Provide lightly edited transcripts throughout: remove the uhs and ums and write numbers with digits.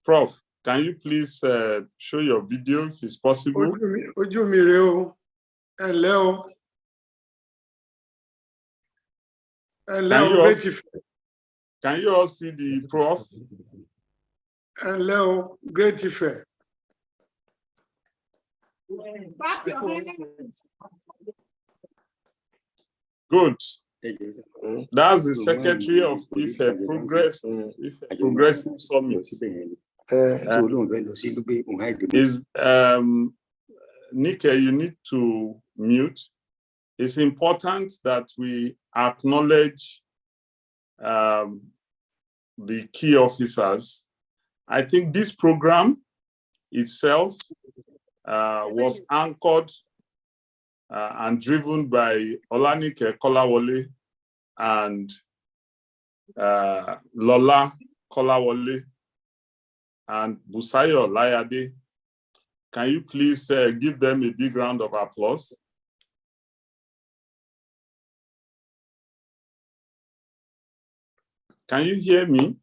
Prof, can you please show your video if it's possible? Can you all see the prof? Hello, great Ife. Good. That's the secretary of Progressive Summit. Nike, you need to mute. It's important that we acknowledge the key officers. I think this program itself was anchored and driven by Olanike Kolawole and Lola Kolawole and Busayo Layade. Can you please give them a big round of applause? Can you hear me?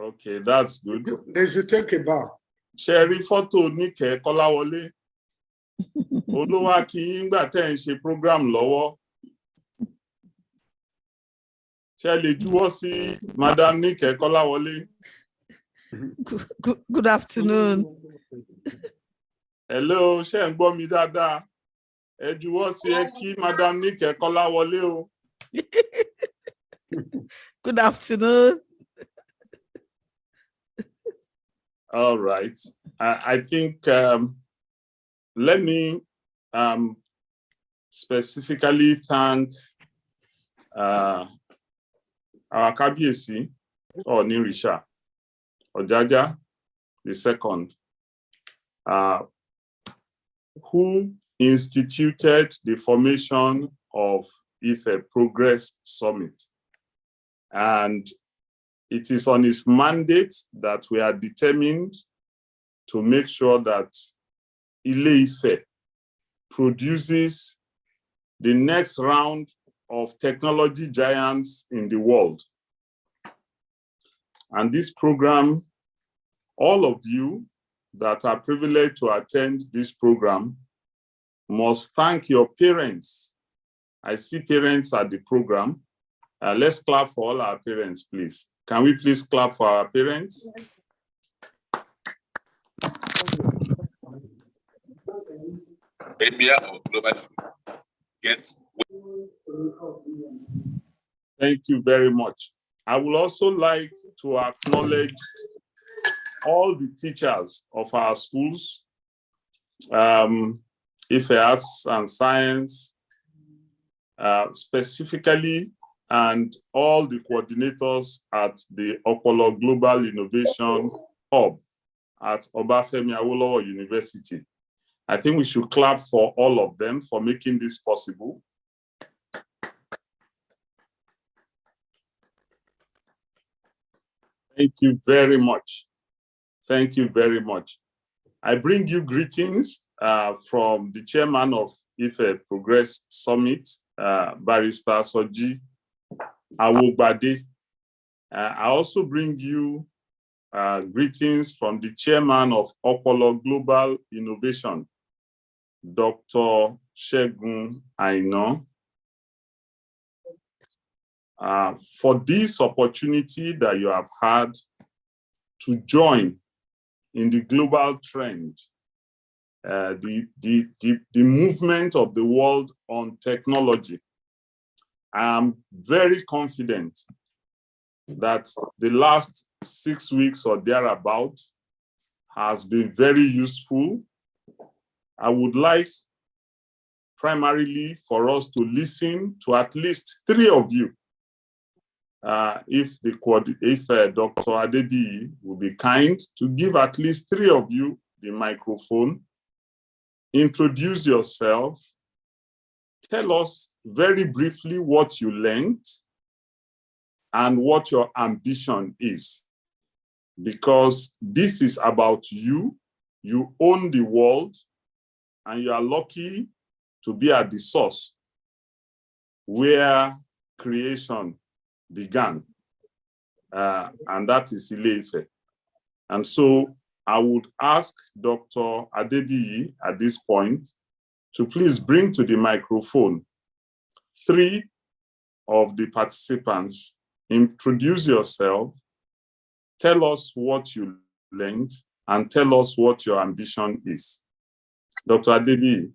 Okay, that's good. They should take a bow. Sherry photo Nike Kolawole. Oluwa ki ngba te nse program lọ́wọ́. Ṣé lè juwọ́ sí Madam Nike Kolawole? Good afternoon. Hello, ṣé ń gbọ́ mi dáadáa? Ẹ juwọ́ sí ẹ kí Madam Nike Kolawole o. Good afternoon. All right. I think let me specifically thank our Kabiesi or Nirisha Ojaja II, who instituted the formation of Ife Progress Summit. And it is on his mandate that we are determined to make sure that Ile-Ife produces the next round of technology giants in the world. And this program, all of you that are privileged to attend this program must thank your parents. I see parents at the program. Let's clap for all our parents, please. Can we please clap for our parents? Thank you very much. I would also like to acknowledge all the teachers of our schools, Ife Arts and Science, specifically, and all the coordinators at the Opolo Global Innovation Hub at Obafemi Awolowo University. I think we should clap for all of them for making this possible. Thank you very much. Thank you very much. I bring you greetings from the chairman of Ife Progress Summit, Barrister Soji Awogbade. I also bring you greetings from the chairman of Opolo Global Innovation, Dr. Segun Aina, for this opportunity that you have had to join in the global trend, the movement of the world on technology. I am very confident that the last 6 weeks or thereabout has been very useful. I would like primarily for us to listen to at least 3 of you. If Dr. Adebi will be kind to give at least 3 of you the microphone, introduce yourself, tell us very briefly what you learned and what your ambition is. Because this is about you. You own the world, and you are lucky to be at the source where creation began, and that is Ile-Ife. And so I would ask Dr. Adebiyi at this point to please bring to the microphone 3 of the participants. Introduce yourself, tell us what you learned, and tell us what your ambition is. Dr. Adebiyi.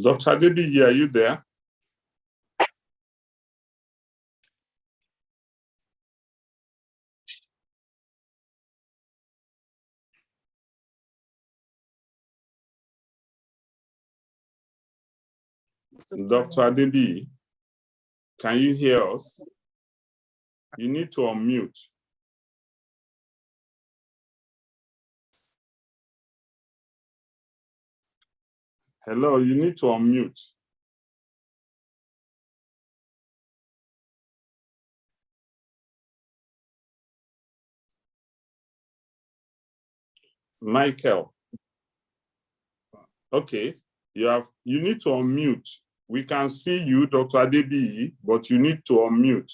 Dr. Adebiyi, are you there? Dr. Adebiyi, can you hear us? You need to unmute. Hello, you need to unmute. Michael. Okay, you need to unmute. We can see you, Dr. Adebiyi, but you need to unmute.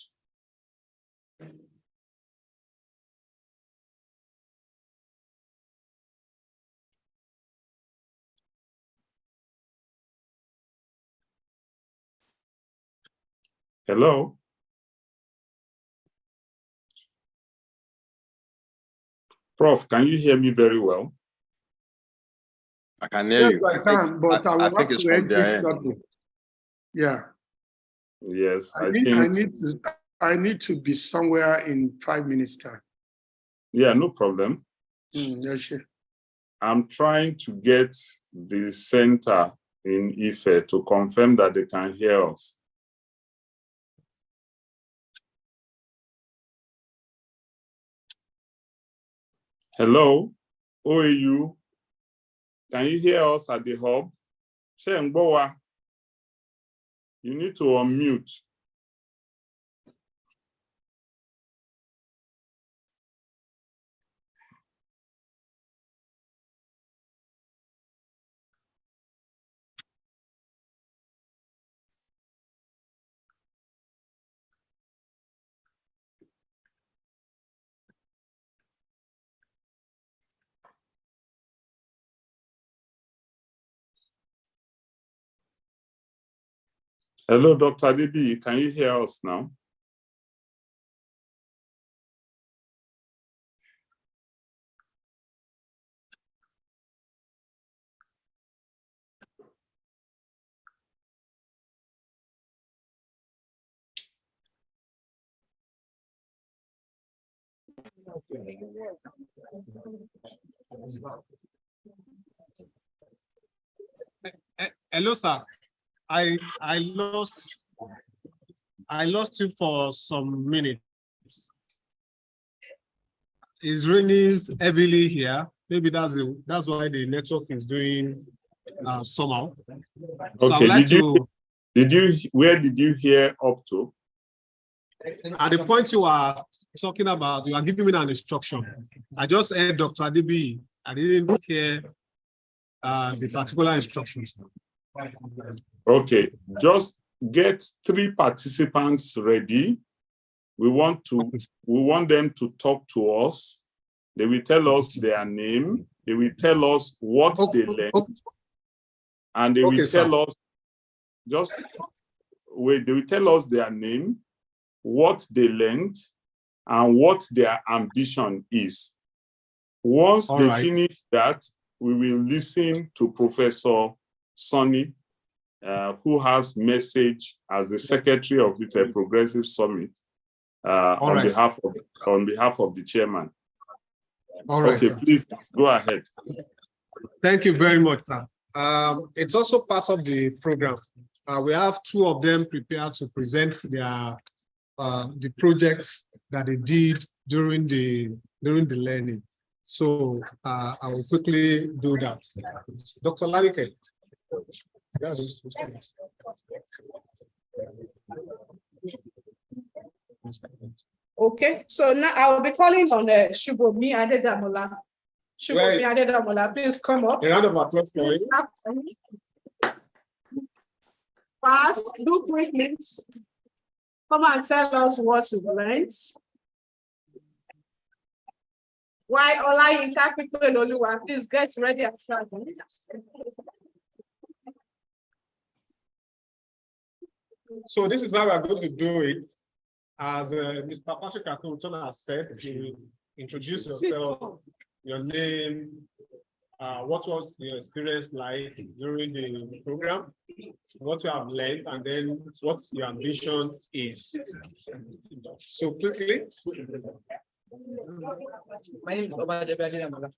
Hello? Prof, can you hear me very well? I can hear you. I can, but I will have to exit shortly. Yeah. Yes, I need to be somewhere in 5 minutes time. Yeah, no problem. Yes, sure. I'm trying to get the center in Ife to confirm that they can hear us. Hello, OAU, can you hear us at the hub? Shengbowa, you need to unmute. Hello, Dr. Adebiyi, can you hear us now? Hello, sir. I lost you for some minutes. It's raining heavily here. Maybe that's why the network is doing somehow. So Okay, where did you hear up to? At the point you are talking about, you are giving me an instruction. I just heard Dr. Adebiyi. I didn't hear the particular instructions. Okay, just get 3 participants ready. We want them to talk to us. They will tell us their name. They will tell us what they learned. And they will tell us, they will tell us their name, what they learned, and what their ambition is. Once they finish that, we will listen to Professor Sonny, who has message as the Secretary of Ife Progressive Summit on behalf of the chairman. Okay, please go ahead. Thank you very much, sir. It's also part of the program. We have 2 of them prepared to present their the projects that they did during the learning. So I will quickly do that. Dr. Larike. Okay, so now I will be calling on Shubomi Adedamola. Shubomi Adedamola, please come up. A round of applause for you. Fast, do quick links. Come and tell us what you've learned. Why Olayinka Oluwa, please get ready and start. So this is how we're going to do it. As Mr. Patrick Akunton has said, you introduce yourself, your name, what was your experience like during the program, what you have learned, and then what your ambition is. So quickly. My name is Obadebade Amola.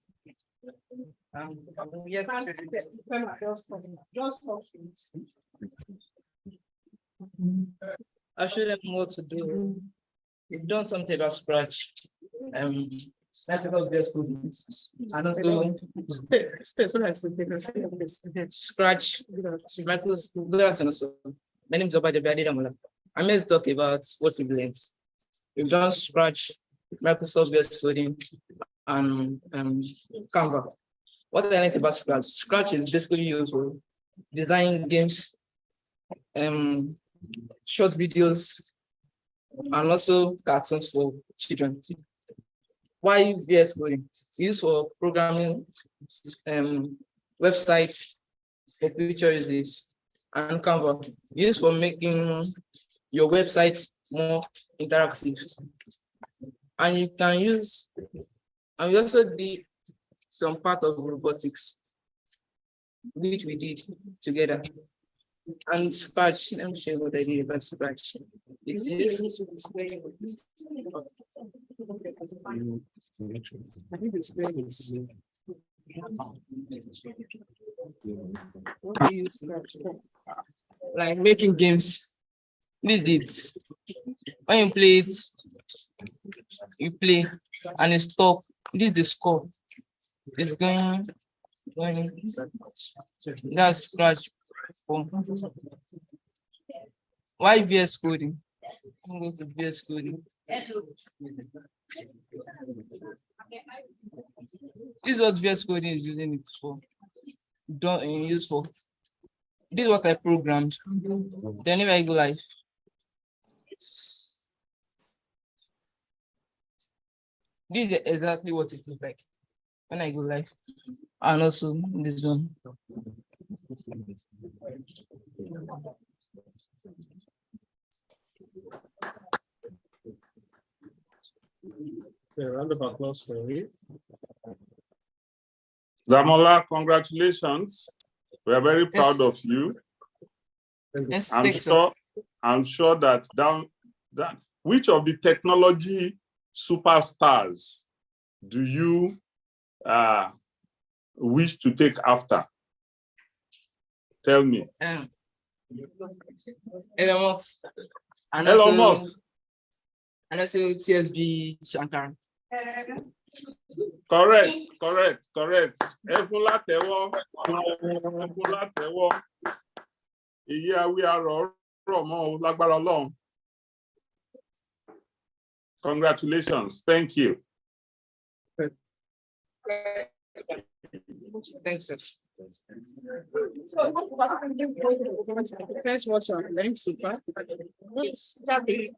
I showed them what to do. We've done something about Scratch. Technical based coding. And also Scratch. My name is Obadebade Amola. I'm here to talk about what we've learned. We've done Scratch, Microsoft-based coding, and Canva. What I learned about Scratch? Scratch is basically used for designing games, short videos, and also cartoons for children. Why VS coding? Used for programming websites for future uses, and Canva used for making your website more interactive. And you can use, and we also did some part of robotics, which we did together. And Scratch, let me show you what I did about Scratch. It's used like making games. This is when you play it, you play and you stop. This is the score. It's going. That's Scratch. Why VS coding? I'm going to VS coding. This is what VS coding is using it for. Don't use for. This is what I programmed. Then if I go live. This is exactly what it looks like when I go live. And also this one. A round of applause for you. Damola, congratulations. We are very proud of you. Yes, I'm sure that which of the technology superstars do you wish to take after? Tell me. Elon Musk. And Elon Musk. And also TSB Shankar. Correct. We are congratulations. Thank you. Thanks, sir.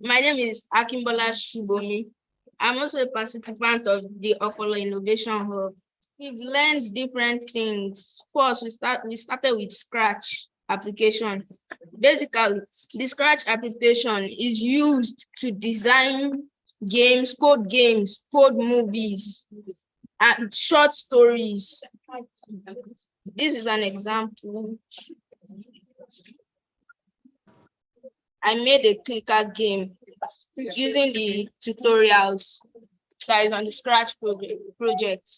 My name is Akimbola Shubomi. I'm also a participant of the Opolo Innovation Hub. We've learned different things. First, we started with Scratch application. Basically, the Scratch application is used to design games, code movies, and short stories. This is an example. I made a clicker game using the tutorials that is on the Scratch project.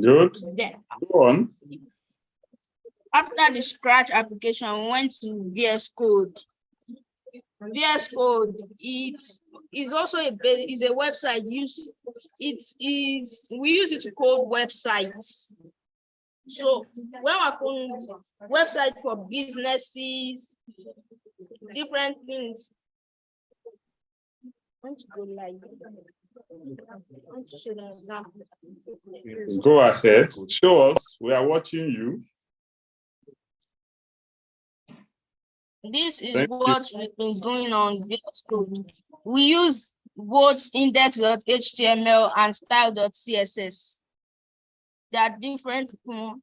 Good. Yeah. Go on. After the Scratch application, we went to VS Code. VS Code, it is also a website used. We use it to code websites. So when we're coding website for businesses, different things. I want to go live. I want to show them an example. Go ahead. Show us. We are watching you. This is what we've been doing on VS Code. We use both index.html and style.css. There are different ones.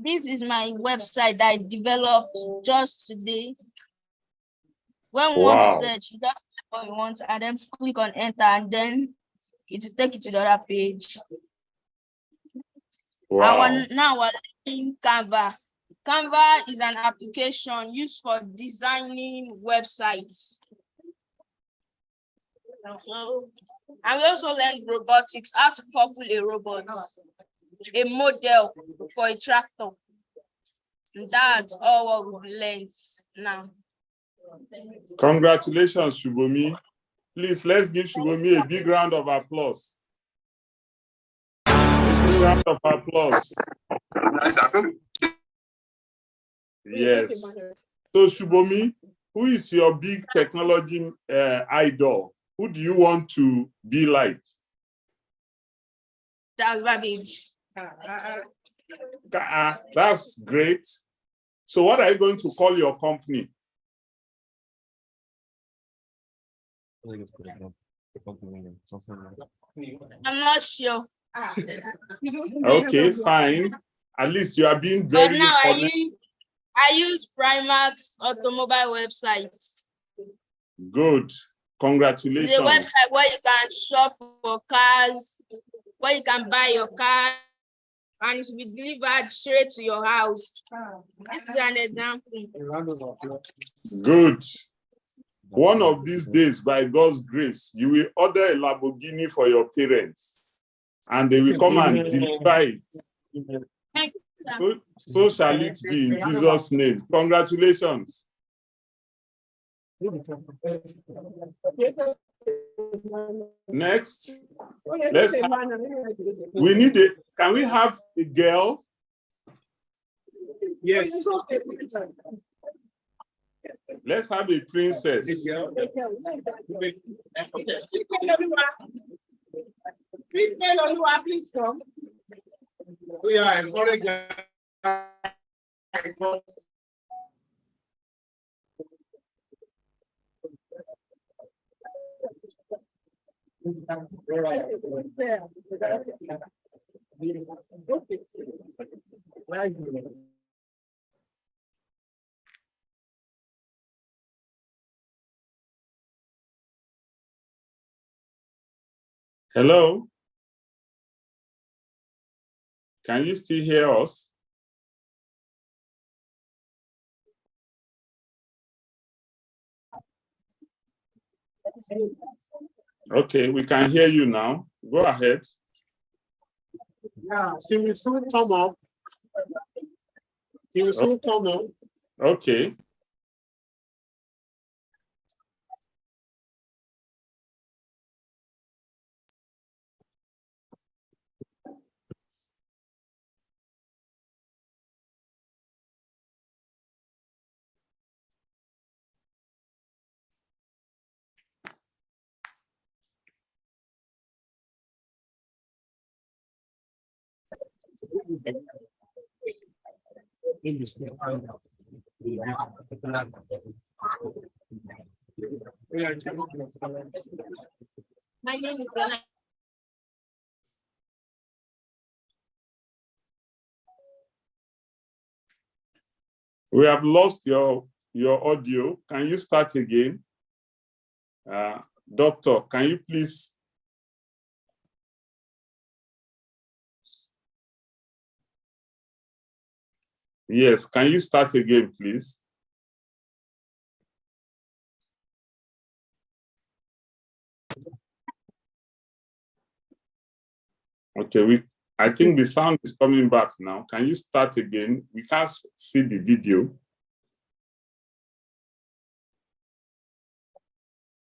This is my website that I developed just today. When we want to search, you just type what you want and then click on enter, and then it will take you to the other page. Wow. Now we're in Canva. Canva is an application used for designing websites. And we also learned robotics, how to couple a robot, a model for a tractor. That's all what we've learned now. Congratulations, Shubomi. Please, let's give Shubomi a big round of applause. A big round of applause. Yes. So, Shubomi, who is your big technology idol? Who do you want to be like? That's Babbage. That's great. So what are you going to call your company? I'm not sure. Okay, fine. At least you are being very But now honest. I use Primax automobile websites. Good. Congratulations. It's a website where you can shop for cars, where you can buy your car, and it will be delivered straight to your house. This is an example. Good. One of these days, by God's grace, you will order a Lamborghini for your parents, and they will come and deliver it. So shall it be in Jesus' name. Congratulations. Next, can we have a girl? Yes. Let's have a princess. Please come. We are encouraging. Hello? Can you still hear us? Okay, we can hear you now. Go ahead. Yeah, she will soon come up. She will soon come up. Okay. My name is Bella. We have lost your audio. Can you start again? Doctor, can you please? Yes, can you start again, please? Okay, I think the sound is coming back now. Can you start again? We can't see the video.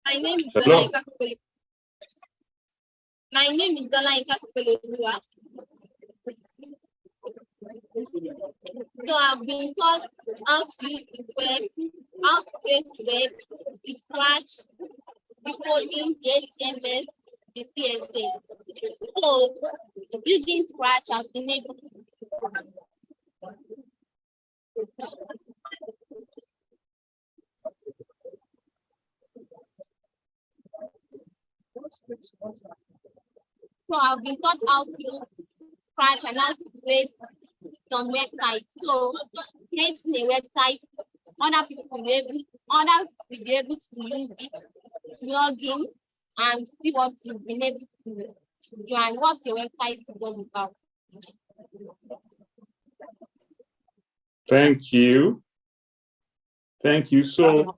My name is Hello? Dolaika. So I've been taught how to use the web, how to create web, the Scratch, the coding, the HTML, the CSS. So using Scratch, I've been able to. So I've been taught how to use Scratch and how to create some websites. So creating a website, other people will be able to use it, log in, and see what you've been able to do and what your website is all about. Thank you. Thank you. So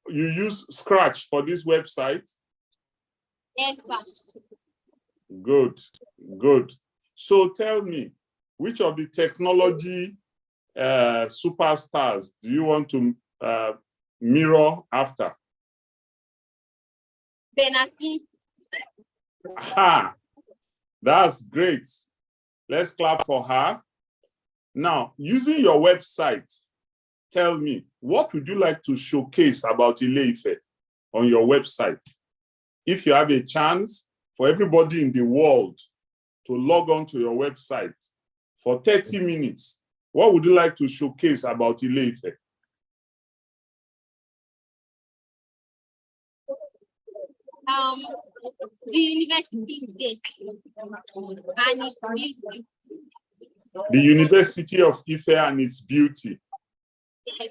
you use Scratch for this website? Yes, sir. Good, good. So tell me, which of the technology superstars do you want to mirror after? Benaki. Aha, that's great. Let's clap for her. Now, using your website, tell me, what would you like to showcase about Ile-Ife on your website? If you have a chance for everybody in the world to log on to your website for 30 minutes, what would you like to showcase about Ile-Ife? The university and its beauty. The University of Ife and its beauty. Yes,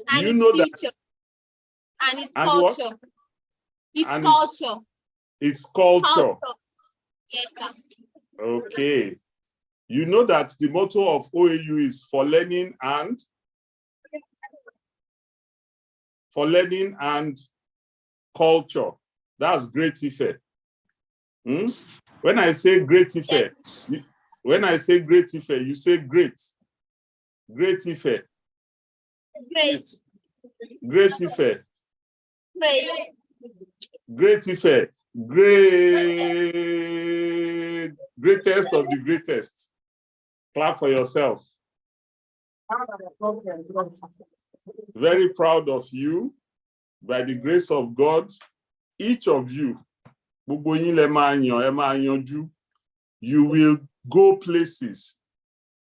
Do you know future. that? And its And culture. what? Its And culture. Its culture. Yes, sir. Okay. You know that the motto of OAU is for learning and culture. That's Great Ife. When I say Great Ife, you say great. Great Ife. Great. Great Ife. Great. Great Ife. Greatest of the greatest. Clap for yourself. Very proud of you. By the grace of God, each of you, you will go places.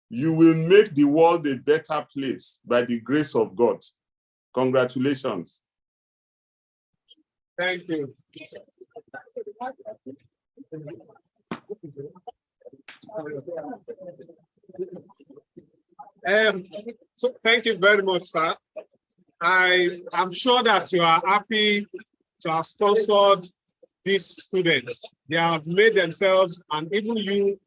You will make the world a better place by the grace of God. Congratulations. Thank you. So thank you very much, sir. I am sure that you are happy to have sponsored these students. They have made themselves, and even you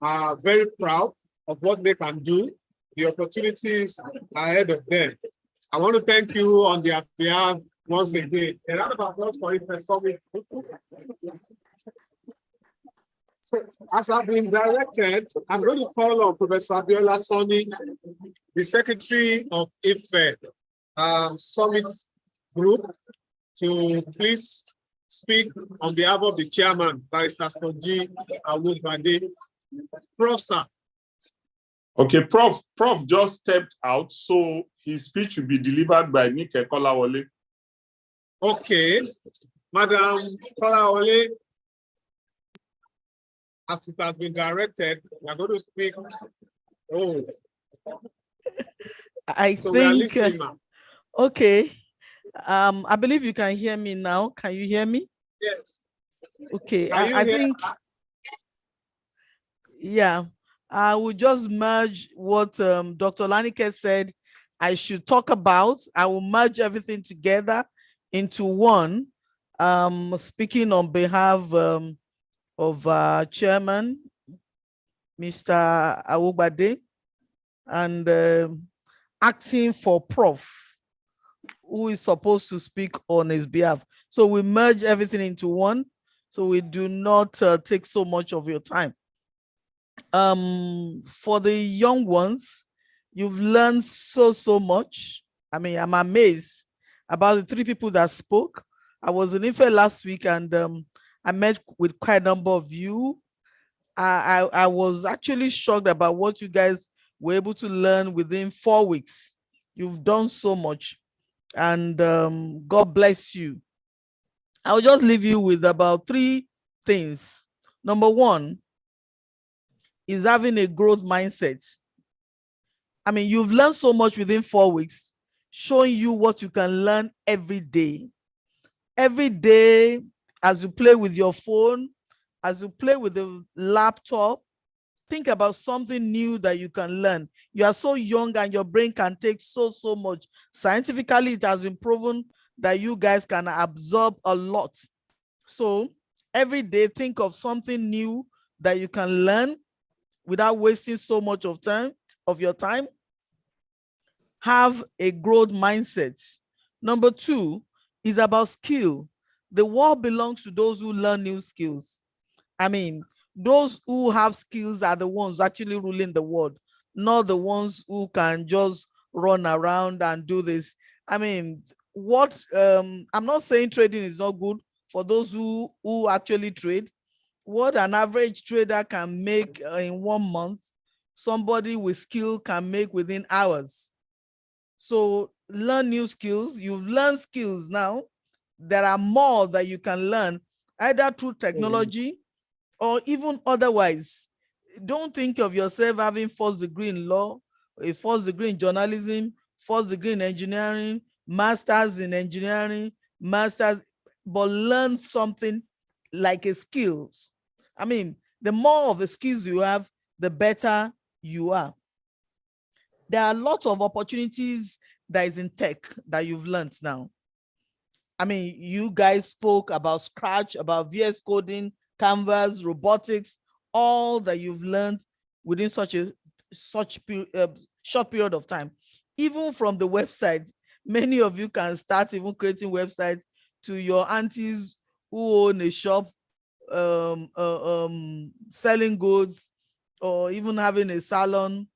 are very proud of what they can do, the opportunities ahead of them. I want to thank you on their behalf once again. A round of applause for Ife-summit. So, as I've been directed, I'm going to call on Professor Abiola Soni, the Secretary of Ife Summit Group, to please speak on behalf of the chairman, Barrister Soji Awobade. Prof, sir. Okay, Prof just stepped out, so his speech will be delivered by Nike Kolawole. Okay, Madam Kolawole, as it has been directed, we are going to speak. Oh, I so think, we are listening, okay. I believe you can hear me now. Can you hear me? Yes. Okay, I think, yeah, I will just merge what Dr. Lanike said I should talk about. I will merge everything together into one, speaking on behalf of Chairman, Mr. Awobade, and acting for Prof, who is supposed to speak on his behalf. So we merge everything into one. so we do not take so much of your time. For the young ones, you've learned so much. I mean, I'm amazed about the 3 people that spoke. I was in Ife last week, and I met with quite a number of you. I was actually shocked about what you guys were able to learn within 4 weeks. You've done so much, and God bless you. I'll just leave you with about 3 things. Number 1 is having a growth mindset. I mean, you've learned so much within 4 weeks, showing you what you can learn every day. Every day, as you play with your phone, as you play with the laptop, think about something new that you can learn. You are so young and your brain can take so much. Scientifically, it has been proven that you guys can absorb a lot. So every day, think of something new that you can learn without wasting so much of your time. Have a growth mindset. Number 2 is about skill. The world belongs to those who learn new skills. I mean, those who have skills are the ones actually ruling the world, not the ones who can just run around and do this. I mean, I'm not saying trading is not good for those who actually trade. What an average trader can make in 1 month, somebody with skill can make within hours. So learn new skills. You've learned skills now. There are more that you can learn, either through technology or even otherwise. Don't think of yourself having 1st degree in law, a 1st degree in journalism, 1st degree in engineering, masters in engineering, but learn something like a skills. I mean, the more of the skills you have, the better you are. There are lots of opportunities that is in tech that you've learned now. I mean, you guys spoke about Scratch, about VS coding, Canvas, robotics, all that you've learned within such short period of time. Even from the website, many of you can start even creating websites to your aunties who own a shop, selling goods, or even having a salon,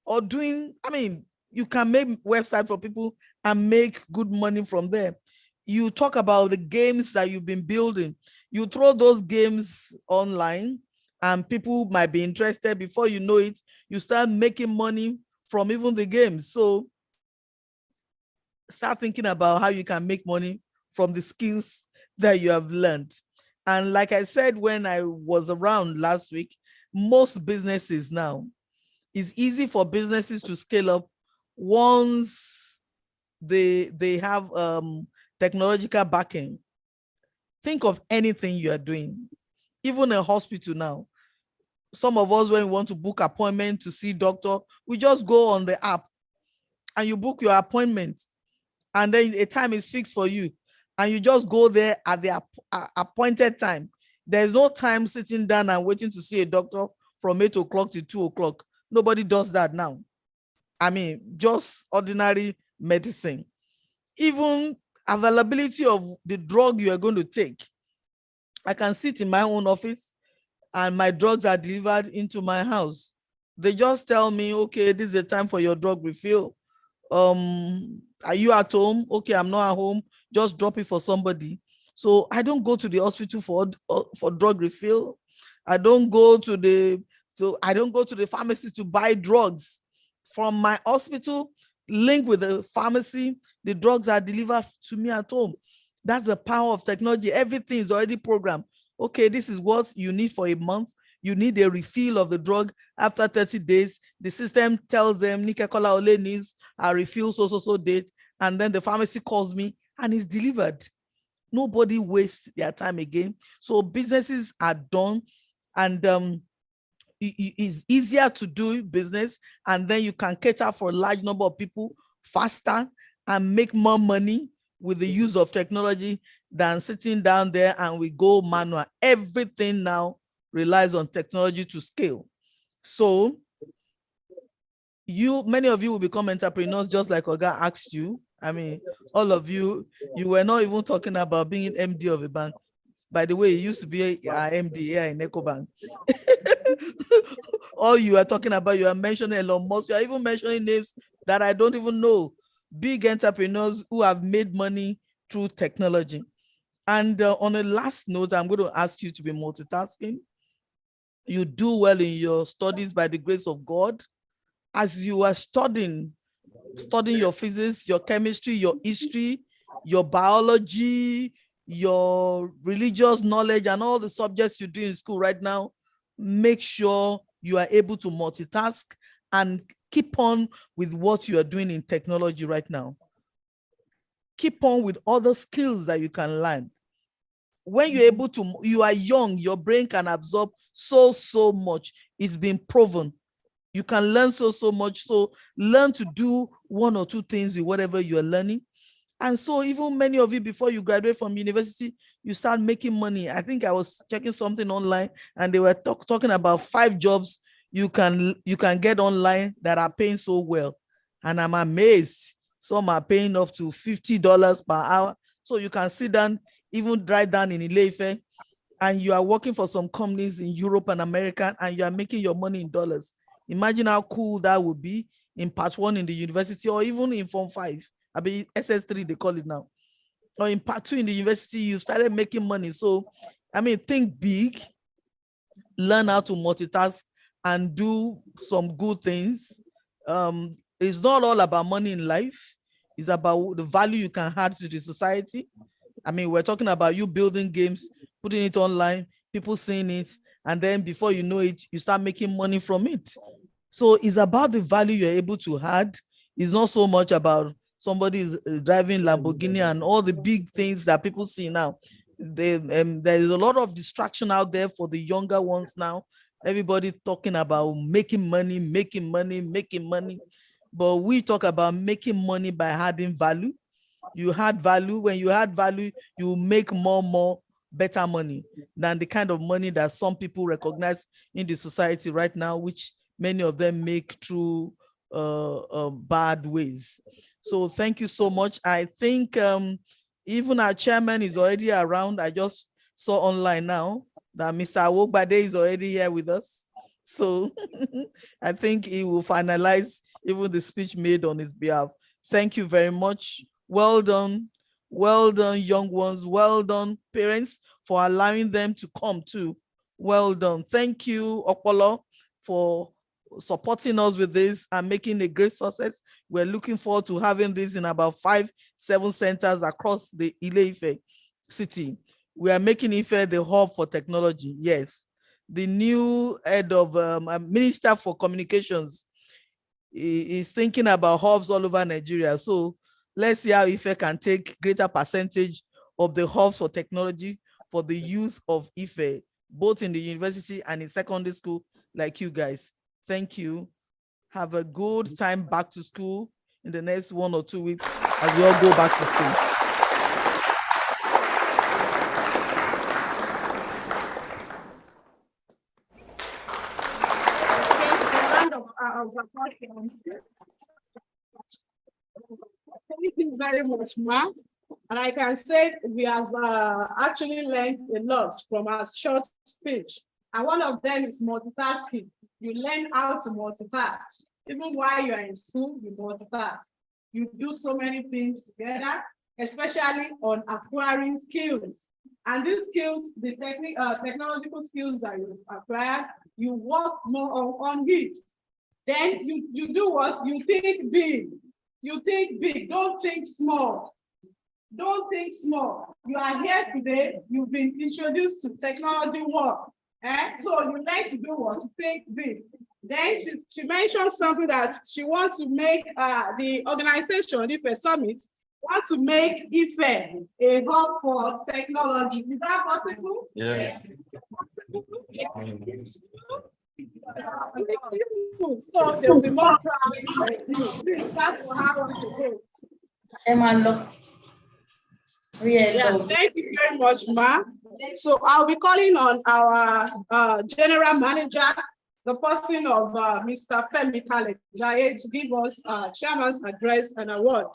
or doing, I mean, you can make websites for people and make good money from there. You talk about the games that you've been building. You throw those games online and people might be interested. Before you know it, you start making money from even the games. So start thinking about how you can make money from the skills that you have learned. And like I said, when I was around last week, most businesses now, it's easy for businesses to scale up once they have technological backing. Think of anything you are doing, even a hospital now. Some of us, when we want to book appointment to see doctor, we just go on the app and you book your appointment, and then a time is fixed for you, and you just go there at the appointed time. There's no time sitting down and waiting to see a doctor from 8 o'clock to 2 o'clock. Nobody does that now. I mean, just ordinary medicine. Even availability of the drug you are going to take. I can sit in my own office and my drugs are delivered into my house. They just tell me, okay, this is the time for your drug refill. Are you at home? Okay, I'm not at home. Just drop it for somebody. So I don't go to the hospital for drug refill. I don't go to the pharmacy to buy drugs. From my hospital, linked with the pharmacy, the drugs are delivered to me at home. That's the power of technology. Everything is already programmed. Okay, this is what you need for a month. You need a refill of the drug after 30 days. The system tells them Nika Kola Ole needs a refill so date. And then the pharmacy calls me and it's delivered. Nobody wastes their time again. So businesses are done, and it's easier to do business, and then you can cater for a large number of people faster and make more money with the use of technology than sitting down there and we go manual. Everything now relies on technology to scale. So many of you will become entrepreneurs, just like Oga asked you. I mean, all of you, you were not even talking about being MD of a bank. By the way, it used to be MD here in EcoBank. All you are talking about, you are mentioning Elon Musk, you are even mentioning names that I don't even know. Big entrepreneurs who have made money through technology. And on a last note, I'm going to ask you to be multitasking. You do well in your studies by the grace of God. As you are studying your physics, your chemistry, your history, your biology, your religious knowledge, and all the subjects you do in school right now, make sure you are able to multitask and keep on with what you are doing in technology right now. Keep on with other skills that you can learn. When you're able to, you are young, your brain can absorb so much. It's been proven. You can learn so much. So learn to do one or two things with whatever you're learning. And so even many of you, before you graduate from university, you start making money. I think I was checking something online and they were talking about 5 jobs you can get online that are paying so well. And I'm amazed. Some are paying up to $50 per hour. So you can sit down, even drive down in Ife, and you are working for some companies in Europe and America, and you are making your money in dollars. Imagine how cool that would be in part 1 in the university, or even in Form 5. I mean, SS3, they call it now. Or in part 2 in the university, you started making money. So, I mean, think big, learn how to multitask and do some good things. It's not all about money in life. It's about the value you can add to the society. I mean, we're talking about you building games, putting it online, people seeing it, and then before you know it, you start making money from it. So it's about the value you're able to add. It's not so much about somebody is driving Lamborghini and all the big things that people see now. There is a lot of distraction out there for the younger ones now. Everybody talking about making money. But we talk about making money by adding value. You add value. When you add value, you make more better money than the kind of money that some people recognize in the society right now, which many of them make through bad ways. So thank you so much. I think even our chairman is already around. I just saw online now that Mr. Awogbade is already here with us. So I think he will finalize even the speech made on his behalf. Thank you very much. Well done, young ones. Well done, parents, for allowing them to come too. Well done. Thank you, Okpolo, for supporting us with this and making a great success. We're looking forward to having this in about 5-7 centers across the Ile-Ife city. We are making Ife the hub for technology. Yes. The new head of Minister for Communications is thinking about hubs all over Nigeria. So let's see how Ife can take greater percentage of the hubs for technology for the youth of Ife, both in the university and in secondary school, like you guys. Thank you. Have a good time back to school in the next 1 or 2 weeks as we all go back to school. Thank you very much, Ma. And I can say we have actually learned a lot from our short speech. And one of them is multitasking. You learn how to multitask. Even while you're in school, you multitask. You do so many things together, especially on acquiring skills. And these skills, the technological skills that you acquired, you work more on it. Then you do what? You think big. You think big. Don't think small. Don't think small. You are here today. You've been introduced to technology work. So you like to do what? You think big. Then she mentioned something that she wants to make the organization, Ife-summit, want to make Ife a hub for technology. Is that possible? Yeah. So there will be more. That's how I want to go. Yeah, thank you very much, Ma. So I'll be calling on our general manager, the person of Mr. Femi Kale-Jaye, to give us chairman's address and award.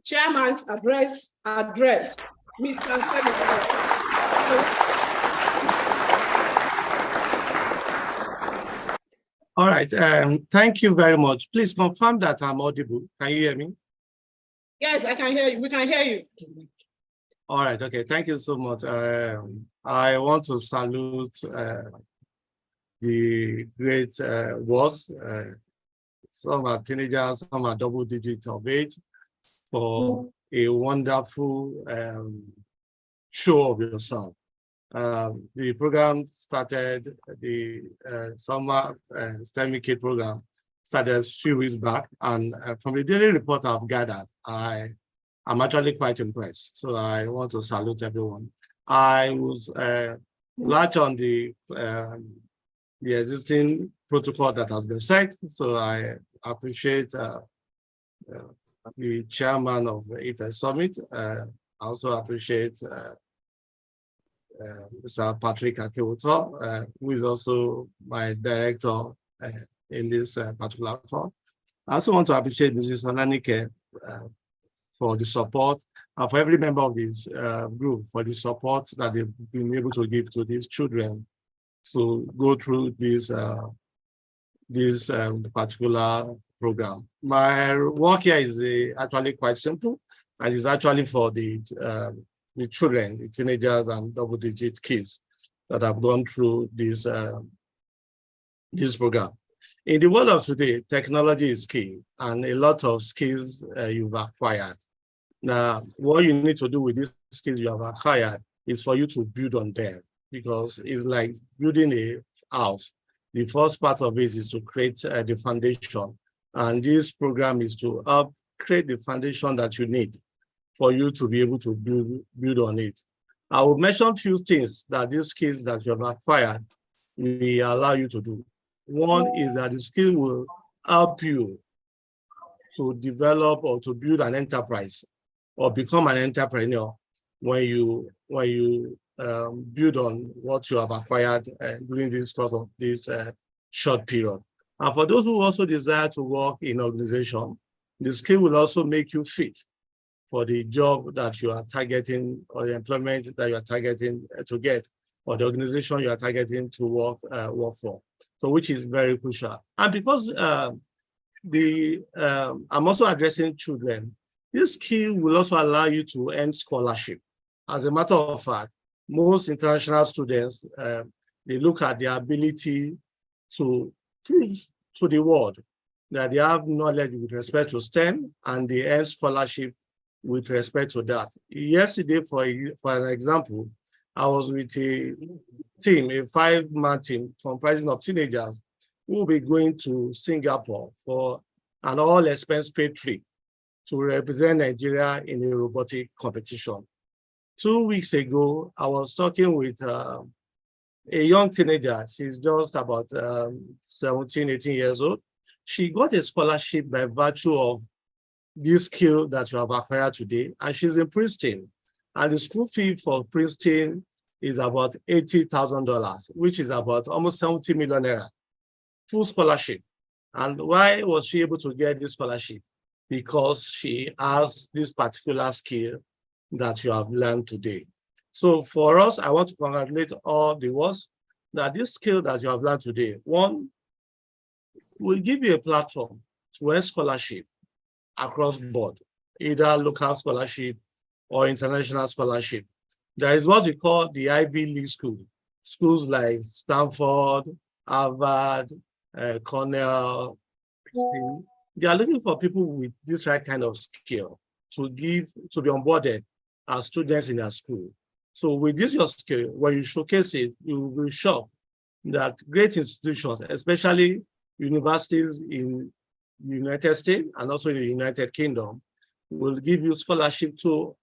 Chairman's address. Mr. Senator. All right, thank you very much. Please confirm that I'm audible. Can you hear me? Yes, I can hear you. We can hear you. All right, okay, thank you so much. I want to salute the great words. Some are teenagers, some are double digits of age, for a wonderful show of yourself. The program started, the summer STEM Kid program started a few weeks back, and from the daily report I've gathered, I'm actually quite impressed. So I want to salute everyone. I was latch on the existing protocol that has been set. So I appreciate the chairman of the Ife-summit. I also appreciate Mr. Patrick Akewoto, who is also my director in this particular call. I also want to appreciate Mrs. Olanike for the support, and for every member of this group for the support that they've been able to give to these children to go through this particular program. My work here is actually quite simple, and it's actually for the children, the teenagers and double-digit kids that have gone through this program. In the world of today, technology is key, and a lot of skills you've acquired. Now, what you need to do with these skills you have acquired is for you to build on them, because it's like building a house. The first part of it is to create the foundation, and this program is to help create the foundation that you need for you to be able to build on it. I will mention a few things that these skills that you have acquired will allow you to do. One is that the skill will help you to develop or to build an enterprise or become an entrepreneur when you build on what you have acquired during this course of this short period. And for those who also desire to work in organization, the skill will also make you fit for the job that you are targeting, or the employment that you are targeting to get, or the organization you are targeting to work for. So, which is very crucial. And because I'm also addressing children, this skill will also allow you to earn scholarship. As a matter of fact, most international students, they look at their ability to prove to the world that they have knowledge with respect to STEM, and they earn scholarship with respect to that. Yesterday, for an example, I was with a team, a 5-man team comprising of teenagers who will be going to Singapore for an all-expense-paid trip to represent Nigeria in a robotic competition. 2 weeks ago, I was talking with a young teenager. She's just about 17, 18 years old. She got a scholarship by virtue of this skill that you have acquired today, and she's in Princeton. And the school fee for Princeton is about $80,000, which is about almost 70 million naira, full scholarship. And why was she able to get this scholarship? Because she has this particular skill that you have learned today. So for us, I want to congratulate all the ones that this skill that you have learned today, one, will give you a platform to earn scholarship across the board, either local scholarship or international scholarship. There is what we call the Ivy League school, schools like Stanford, Harvard, Cornell. They are looking for people with this right kind of skill to be onboarded as students in their school. So with this your skill, when you showcase it, you will be shocked that great institutions, especially universities in the United States and also in the United Kingdom, will give you scholarship to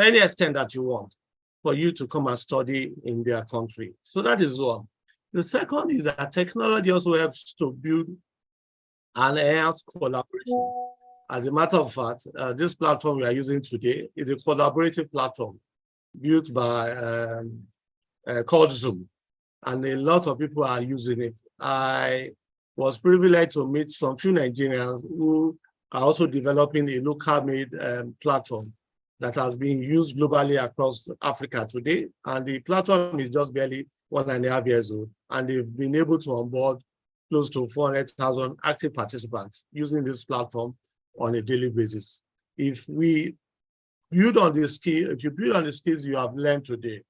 any extent that you want for you to come and study in their country. So that is one. The second is that technology also helps to build and enhance collaboration. As a matter of fact, this platform we are using today is a collaborative platform built by called Zoom, and a lot of people are using it. I was privileged to meet some few Nigerians who are also developing a local-made platform that has been used globally across Africa today. And the platform is just barely 1.5 years old. And they've been able to onboard close to 400,000 active participants using this platform on a daily basis. If we build on the skill, if you build on the skills you have learned today,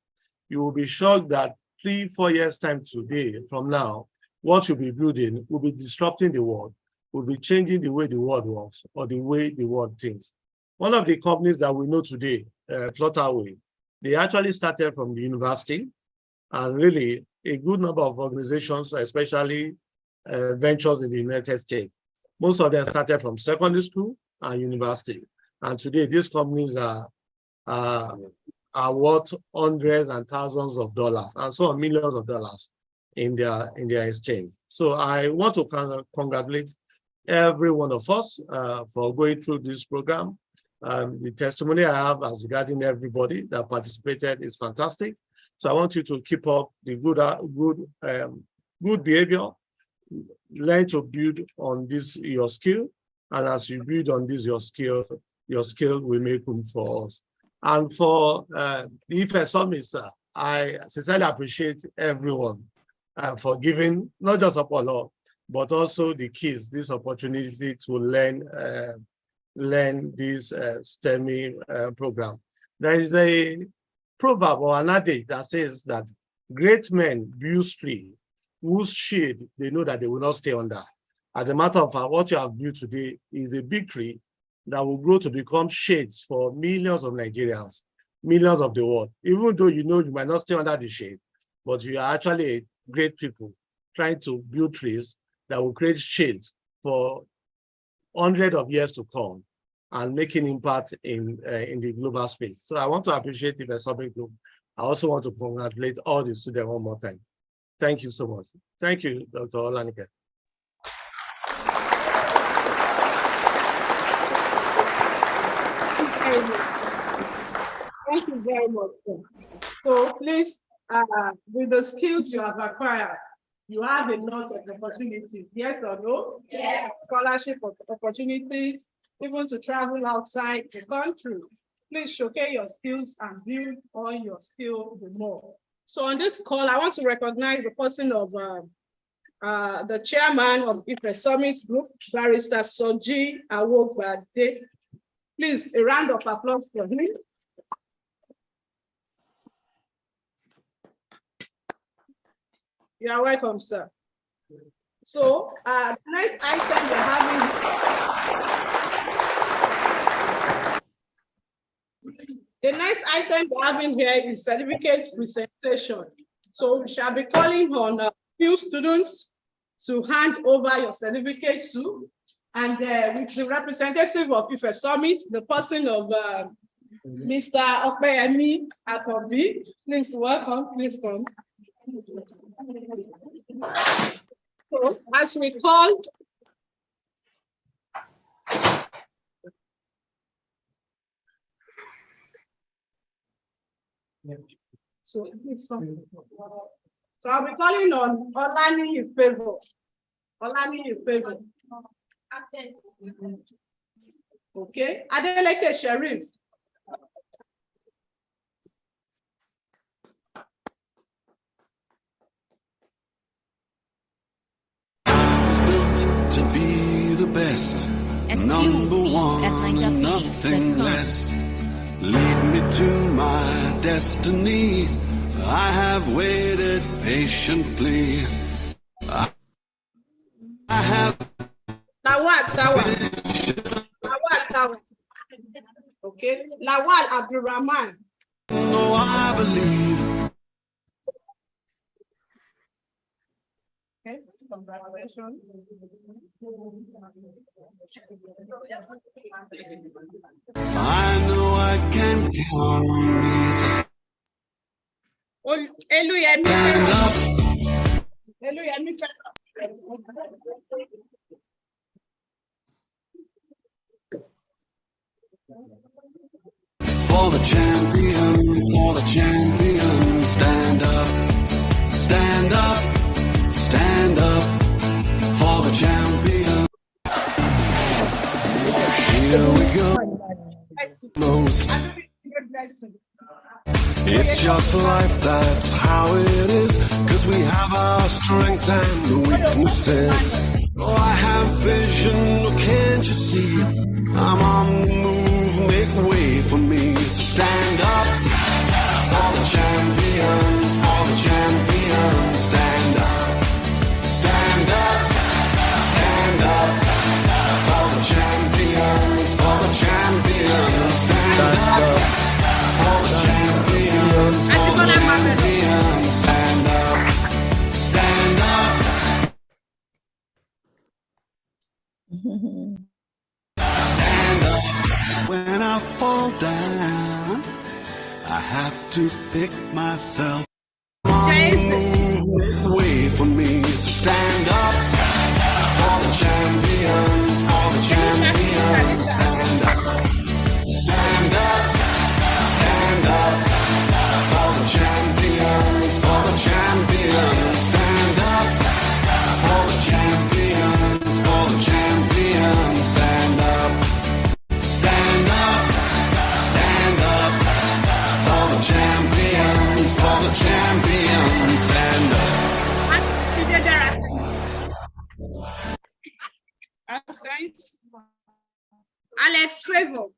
you will be shocked that 3-4 years time today from now, what you'll be building will be disrupting the world, will be changing the way the world works or the way the world thinks. One of the companies that we know today, Flutterway, they actually started from the university, and really a good number of organizations, especially ventures in the United States. Most of them started from secondary school and university. And today these companies are worth hundreds and thousands of dollars, and some millions of dollars in their exchange. So I want to congratulate every one of us for going through this program. The testimony I have as regarding everybody that participated is fantastic. So I want you to keep up the good behavior, learn to build on this your skill, and as you build on this your skill will make room for us. And for the Ife-summit, I sincerely appreciate everyone for giving not just Apollo, but also the kids this opportunity to learn this STEMI program. There is a proverb or an adage that says that great men build trees whose shade they know that they will not stay under. As a matter of fact, what you have built today is a big tree that will grow to become shades for millions of Nigerians, millions of the world. Even though you know you might not stay under the shade, but you are actually great people trying to build trees that will create shades for hundreds of years to come and making impact in the global space. So I want to appreciate the Ife-summit group. I also want to congratulate all the students one more time. Thank you so much. Thank you, Dr. Olanike. Thank you very much. So please, with the skills you have acquired, you have a lot of opportunities. Yes or no? Yes. Scholarship opportunities, even to travel outside the country. Please showcase your skills and build on your skill the more. So on this call, I want to recognize the person of the chairman of Ife-summit group, Barrister Soji Awogbade. Please, a round of applause for him. You are welcome, sir. So the next item we're having here is certificate presentation. So we shall be calling on few students to hand over your certificate to, and with the representative of Ife-summit, the person of Mr. Opeyemi Akobi. Please welcome, please come. So as we call, so I'll be calling on Olani Ife-summit. Olani Ife-summit. Okay, Adeleke Sheriff. To be the best, number one, and nothing less. Lead me to my destiny. I have waited patiently. I have. Lawal. Okay, Lawal Abdurrahman. Oh, I believe. Okay, congratulations. I know I can count on me. So stand up. For the champion, stand up, stand up, stand up, for the champion. Here we go. Most It's just life, that's how it is. Cause we have our strengths and weaknesses. Oh, I have vision, oh, can't you see? I'm on the move, make way for me. So stand up for the champions, for the champions. Stand up, stand up, stand up for the champions, for the champions. Stand up for the champions, for the champions. Stand up, stand up. Stand up. When I fall down, I have to pick myself. Move way for me. So stand up for the champions, for the champions. Stand up, stand up, stand up for the champions, for the champions. Stand up for the champions, for the champions. Stand up, stand up, stand up for the champions, for the champions. Stand up. Absent. Alex Trevor.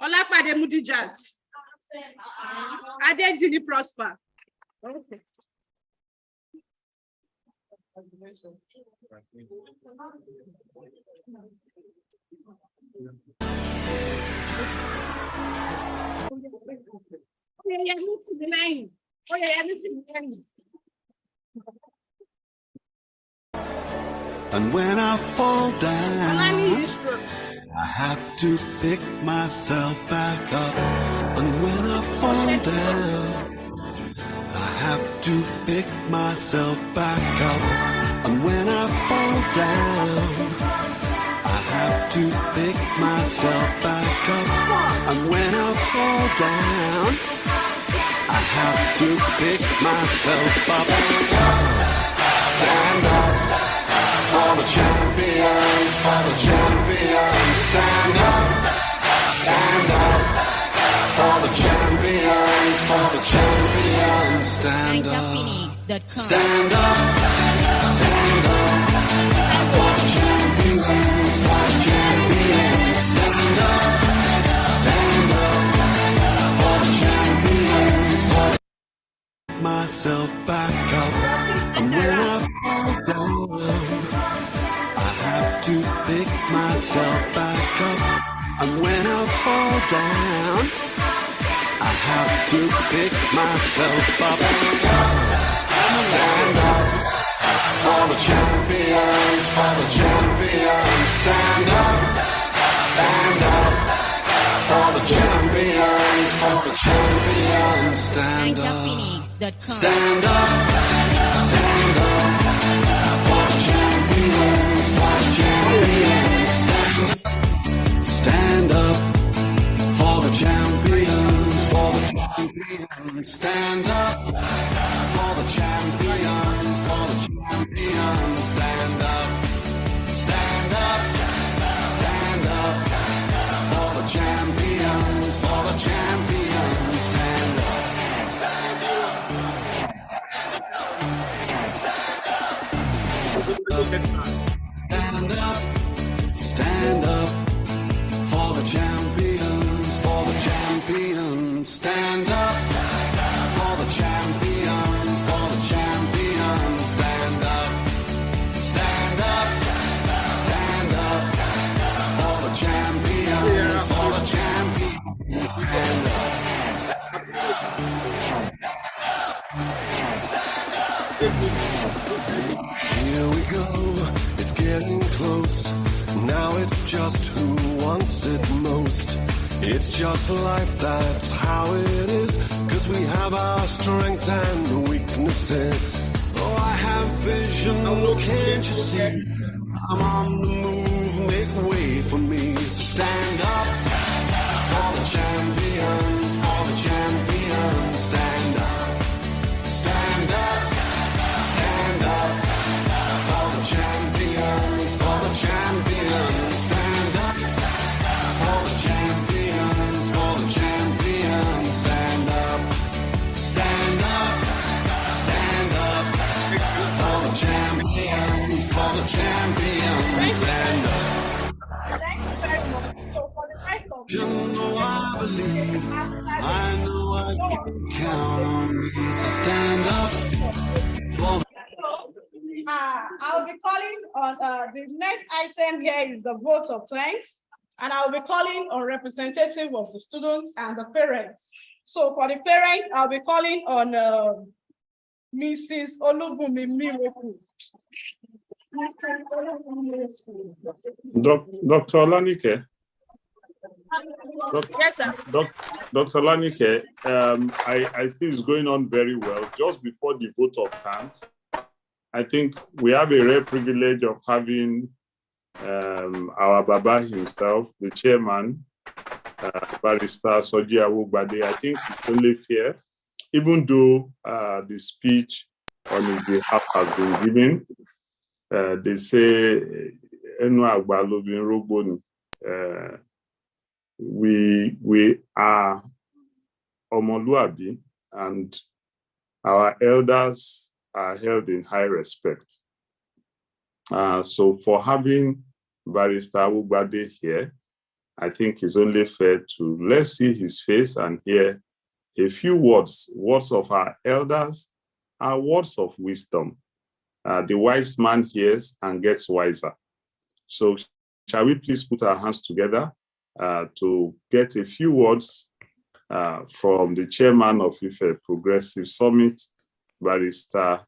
Olapade Mudijat. Adejini Prosper. Okay. Oh yeah, move to the line. Oh yeah, move to the line. And when I fall down, I have to pick myself back up. And when I fall down, I have to pick myself back up. And when I fall down, I have to pick myself back up. And when I fall down, I have to pick myself up. Stand up for the champions, for the champions. Stand up for the champions, for the champions. Stand up, stand up, stand up for the champions, for the champions. Stand up for the champions, for the myself back up. And when I fall down, I have to pick myself back up. And when I fall down, I have to pick myself up. Stand up for the champions, for the champions. Stand up for the champions, for the champions. Stand up, stand up, stand up for the champions, for the champions. Stand up for the champions, for the champions. Stand up for the champions, for the champions. Stand up, stand up, stand up for the champions, for the champions. Stand up. Stand up, stand up for the champions, for the champions. Stand up for the champions, for the champions. Stand up, stand up, stand up for the champions, for the champions. Stand up. Here we go, it's getting close. Now it's just who wants it most. It's just life, that's how it is. Cause we have our strengths and weaknesses. Oh, I have vision, oh, can't you see? I'm on the move, make way for me. So stand up for the champions, for the champions. Stand up, stand up, stand up for the champions, for the champions. Stand up for the champions, for the champions. Stand champion. Stand up. Thank you very much. So for the rest of You you, know I believe, I know I no can count on me. So stand up for I'll be calling on the next item here is the votes of thanks, and I'll be calling on representative of the students and the parents. So for the parents, I'll be calling on Mrs. Olubumi Mireku. Dr. Olanike. Yes, sir. Dr. Olanike, I see it's going on very well. Just before the vote of thanks, I think we have a rare privilege of having our Baba himself, the chairman, Barrister Soji Awobade. I think it's only fair, even though the speech on his behalf has been given. They say, we are Omoluabi, and our elders are held in high respect. So for having Barrister Awobade here, I think it's only fair to let's see his face and hear a few words of our elders, are words of wisdom. The wise man hears and gets wiser. So shall we please put our hands together to get a few words from the chairman of Ife Progressive Summit, Barrister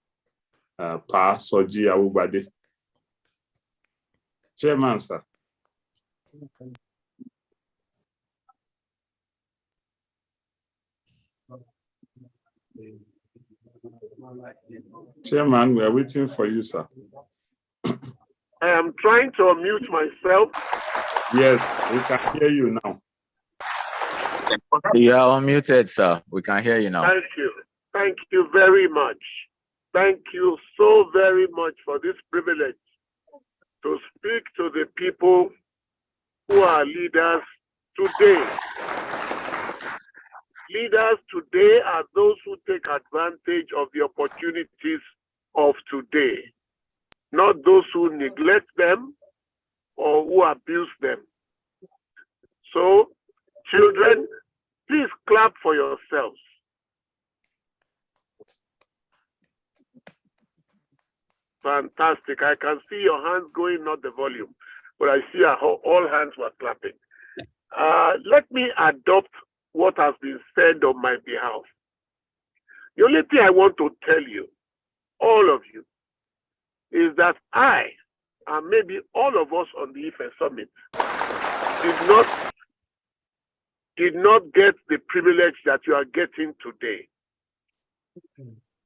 Pa Soji Awobade. Chairman, sir. Chairman, we are waiting for you, sir. I am trying to unmute myself. Yes, we can hear you now. You are unmuted, sir. We can hear you now. Thank you. Thank you very much. Thank you so very much for this privilege to speak to the people who are leaders today. Leaders today are those who take advantage of the opportunities of today, not those who neglect them or who abuse them. So, children, please clap for yourselves. Fantastic. I can see your hands going, not the volume, but I see all hands were clapping. Let me adopt what has been said on my behalf. The only thing I want to tell you, all of you, is that I, and maybe all of us on the Ife-summit, did not get the privilege that you are getting today.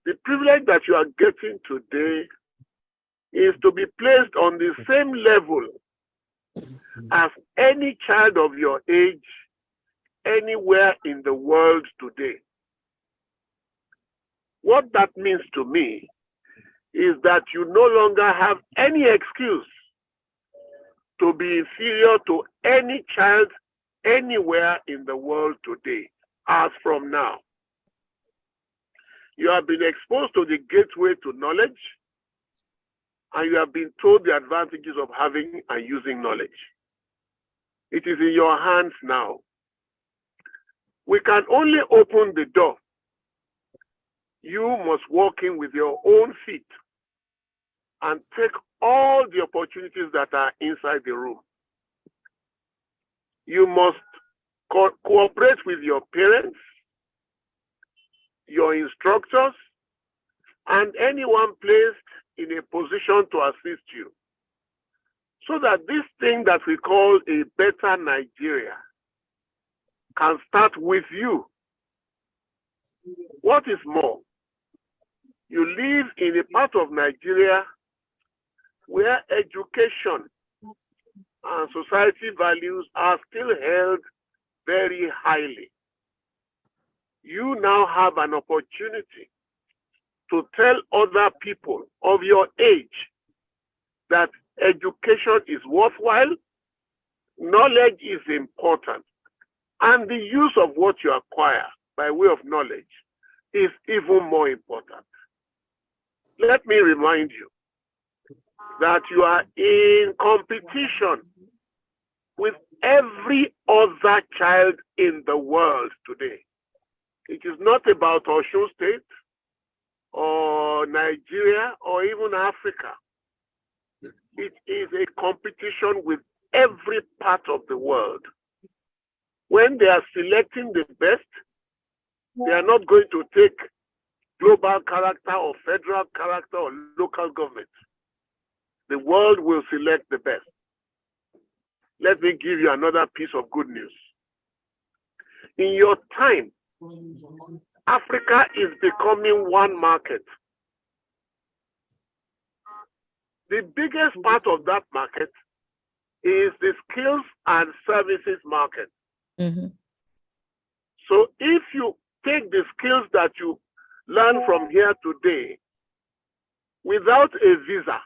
The privilege that you are getting today is to be placed on the same level as any child of your age anywhere in the world today. What that means to me is that you no longer have any excuse to be inferior to any child anywhere in the world today, as from now. You have been exposed to the gateway to knowledge, and you have been told the advantages of having and using knowledge. It is in your hands now. We can only open the door. You must walk in with your own feet and take all the opportunities that are inside the room. You must cooperate with your parents, your instructors, and anyone placed in a position to assist you, so that this thing that we call a better Nigeria can start with you. What is more, you live in a part of Nigeria where education and society values are still held very highly. You now have an opportunity to tell other people of your age that education is worthwhile, knowledge is important, and the use of what you acquire by way of knowledge is even more important. Let me remind you that you are in competition with every other child in the world today. It is not about Osun State or Nigeria or even Africa. It is a competition with every part of the world. When they are selecting the best, they are not going to take global character or federal character or local government. The world will select the best. Let me give you another piece of good news. In your time, Africa is becoming one market. The biggest part of that market is the skills and services market. Mm-hmm. So if you take the skills that you learn from here today, without a visa,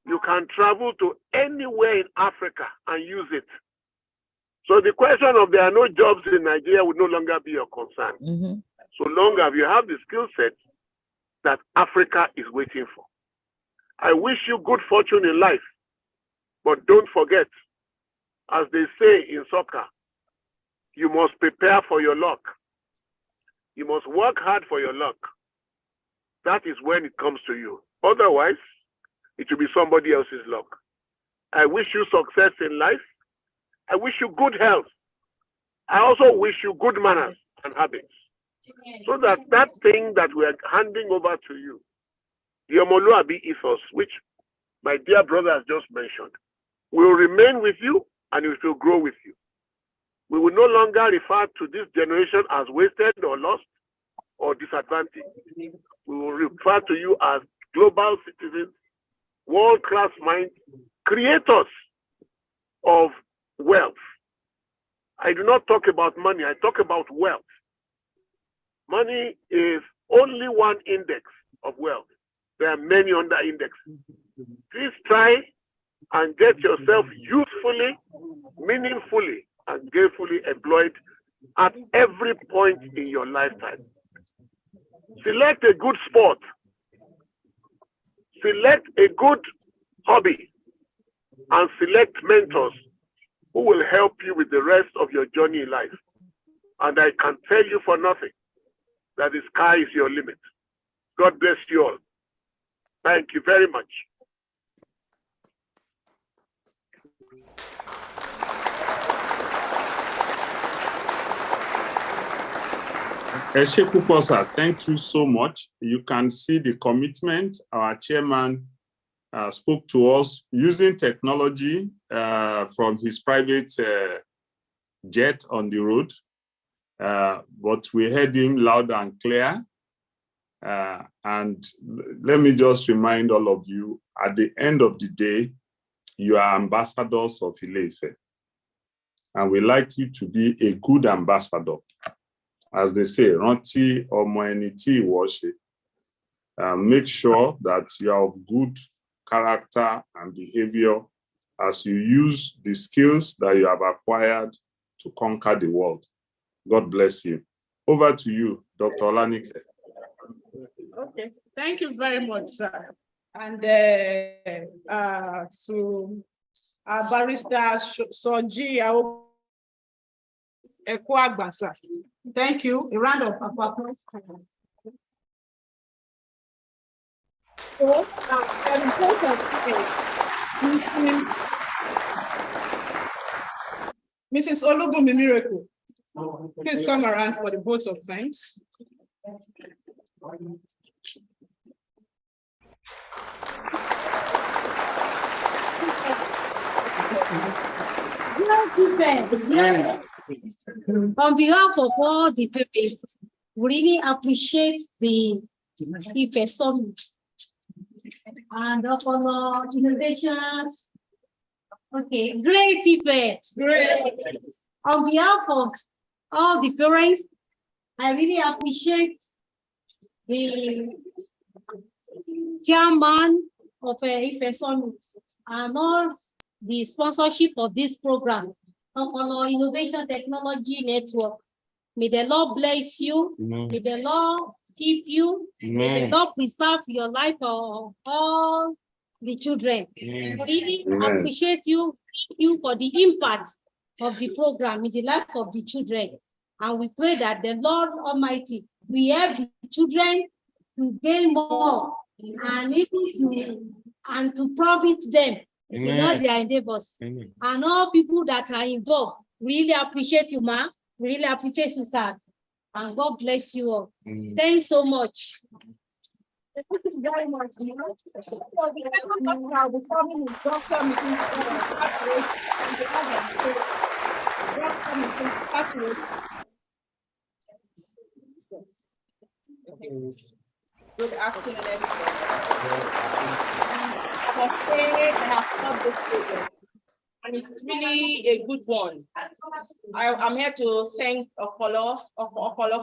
you can travel to anywhere in Africa and use it. So the question of there are no jobs in Nigeria would no longer be your concern. Mm-hmm. So long as you have the skill set that Africa is waiting for. I wish you good fortune in life, but don't forget, as they say in soccer, you must prepare for your luck. You must work hard for your luck. That is when it comes to you. Otherwise, it will be somebody else's luck. I wish you success in life. I wish you good health. I also wish you good manners and habits. So that that thing that we are handing over to you, the Omoluabi ethos, which my dear brother has just mentioned, will remain with you and it will grow with you. We will no longer refer to this generation as wasted or lost or disadvantaged. We will refer to you as global citizens, world-class minds, creators of wealth. I do not talk about money, I talk about wealth. Money is only one index of wealth. There are many other indexes. Please try and get yourself usefully, meaningfully, and gainfully employed at every point in your lifetime. Select a good sport. Select a good hobby. And select mentors who will help you with the rest of your journey in life. And I can tell you for nothing that the sky is your limit. God bless you all. Thank you very much. Eshekuposa, thank you so much. You can see the commitment. Our chairman spoke to us using technology from his private jet on the road, but we heard him loud and clear. And let me just remind all of you, at the end of the day, you are ambassadors of Ile-Ife. And we like you to be a good ambassador. As they say, Ranti Omo Eni Ti Iwo Se. Make sure that you are of good character and behavior as you use the skills that you have acquired to conquer the world. God bless you. Over to you, Dr. Olanike. Okay, thank you very much, sir. And to Barrister Soji Ekwagbasa. Thank you. A round of applause. Mrs. Olubumi Miracle, please come around for the vote of thanks. On behalf of all the people, we really appreciate the Ife-summit and all innovations. Okay, great Ife. Great. On behalf of all the parents, I really appreciate the chairman of Ife-summit and all the sponsorship of this program on our Innovation Technology Network. May the Lord bless you. Amen. May the Lord keep you. Amen. May the Lord preserve your life for all the children. Amen. Really Amen. appreciate you for the impact of the program in the life of the children. And we pray that the Lord Almighty will help the children to gain more and even to profit them in all their endeavors. Amen. And all people that are involved, really appreciate you, ma. Really appreciate you, sir. And God bless you all. Thanks so much. Thank you very much. So the second person I'll be coming is Dr. Mrs. Patrick on behalf of the school. Dr. Mrs. Patrick. Good afternoon, everyone. I have taught this program, and it's really a good one. I'm here to thank Okolo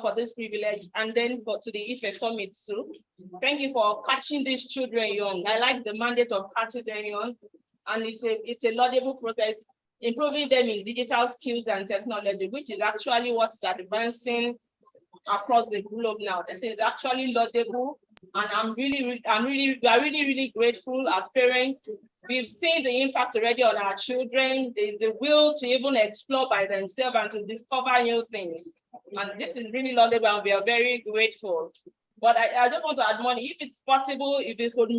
for this privilege, and then to the Ife-summit too. Thank you for catching these children young. I like the mandate of catching them young, and it's a laudable process, improving them in digital skills and technology, which is actually what is advancing across the globe now. This is actually laudable, and we are really grateful as parents. We've seen the impact already on our children, the will to even explore by themselves and to discover new things. And this is really laudable, and we are very grateful. But I just want to add money, if it's possible, if we could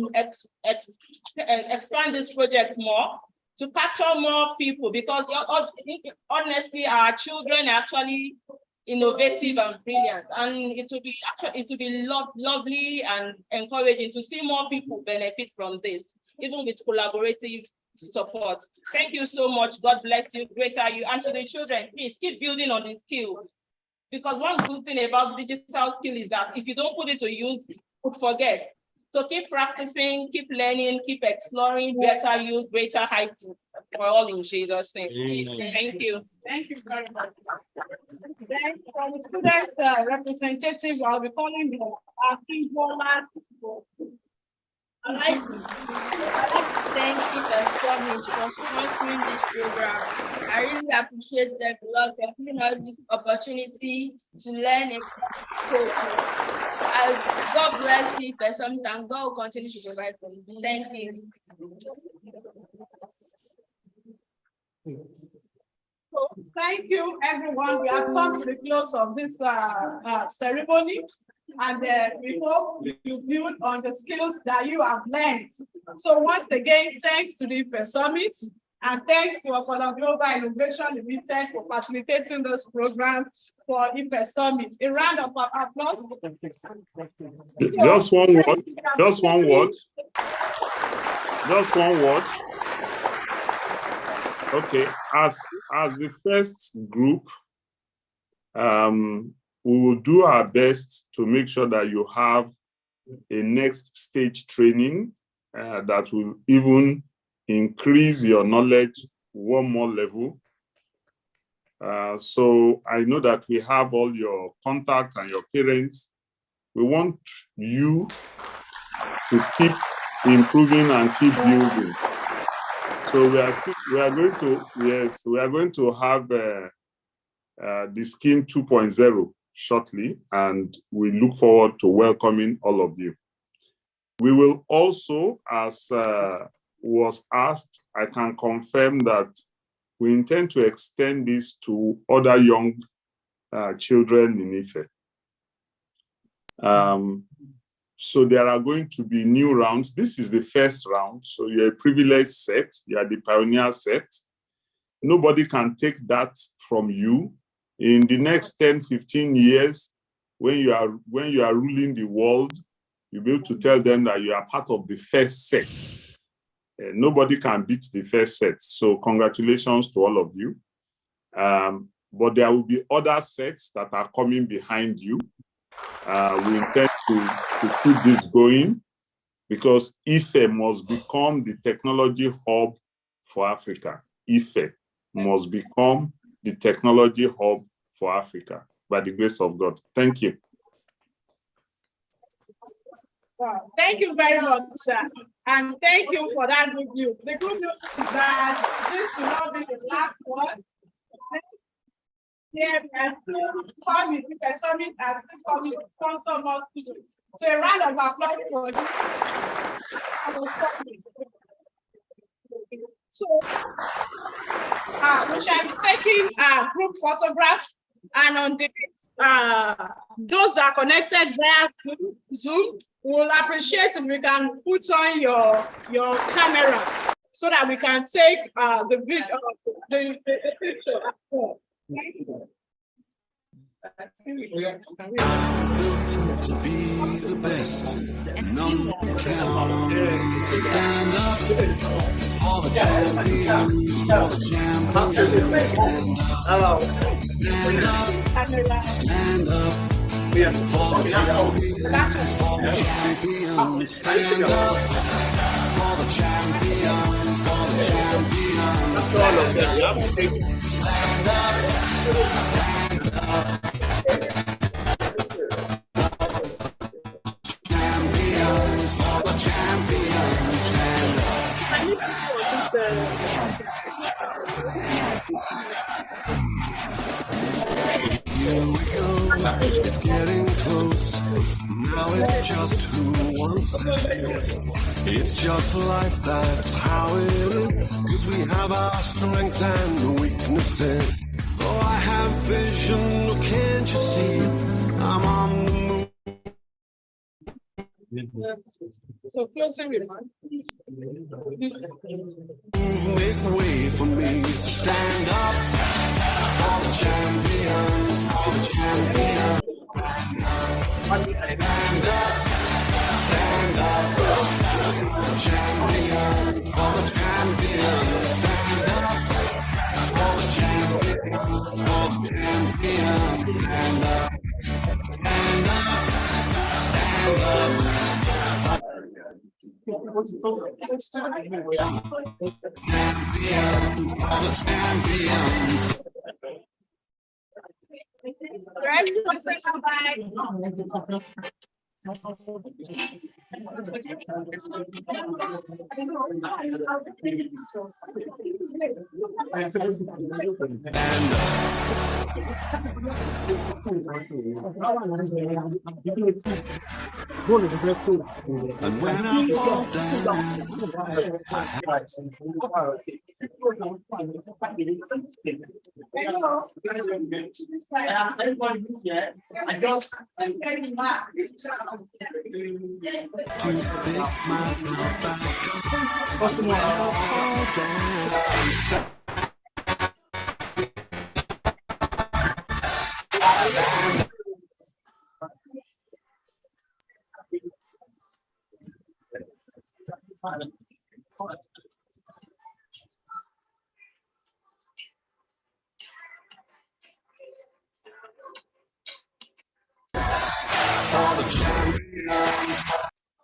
expand this project more to capture more people, because honestly, our children are actually innovative and brilliant, and it will be lovely and encouraging to see more people benefit from this, even with collaborative support. Thank you so much. God bless you, greater you. And to the children, please keep building on the skill, because one good thing about digital skill is that if you don't put it to use, you could forget. So keep practicing, keep learning, keep exploring, better you, greater heights for all in Jesus' name. Thank you. Thank you very much. Then from the student representative, I'll be calling the Akinbola. I'd like to thank Ife-summit for sponsoring this program. I really appreciate them a lot for giving us this opportunity to learn about coaching. God bless you, Ife-summit, and God will continue to provide for you. Thank you. So thank you, everyone. We have come to the close of this ceremony, and we hope you build on the skills that you have learned. So once again, thanks to the Ife-summit, and thanks to Okolo Global Innovation Limited for facilitating this program for Ife-summit. A round of applause. Just one word. Just one word. Just one word. Okay, as the first group, we will do our best to make sure that you have a next stage training that will even increase your knowledge one more level. So I know that we have all your contacts and your parents. We want you to keep improving and keep building. So we are going to have the scheme 2.0 shortly, and we look forward to welcoming all of you. We will also, as was asked, I can confirm that we intend to extend this to other young children in Ife. So there are going to be new rounds. This is the first round. So you're a privileged set. You are the pioneer set. Nobody can take that from you. In the next 10, 15 years, when you are ruling the world, you'll be able to tell them that you are part of the first set. Nobody can beat the first set. So congratulations to all of you. But there will be other sets that are coming behind you. We intend to keep this going, because Ife must become the technology hub for Africa. Ife must become the technology hub for Africa, by the grace of God. Thank you. Wow. Thank you very much, sir. And thank you for that good news. The good news is that this will not be the last one. Yeah, and still coming, Ife-summit and still coming to sponsor more students. So a round of applause for this. So we shall be taking a group photograph, and on the those that are connected via Zoom will appreciate if we can put on your camera so that we can take the video, the picture. To be the best, no one counts. So stand up for the champions, for the champions. Stand up, stand up for the champions, for the champions. Stand up for the champions, for the champions. Stand up, stand up. Here we go, it's getting close. Now it's just who wants it. It's just life, that's how it is. 'Cause we have our strengths and weaknesses. Oh, I have vision, oh, can't you see? I'm on the move. So closing remarks. Make way for me, so stand up for the champions, for the champions. Stand up for the champions, for the champions. Stand up for the champions, for the champions. Stand up, stand up, stand up. Champions, for the champions. And when I fall down, to pick myself back up. When I fall down, stand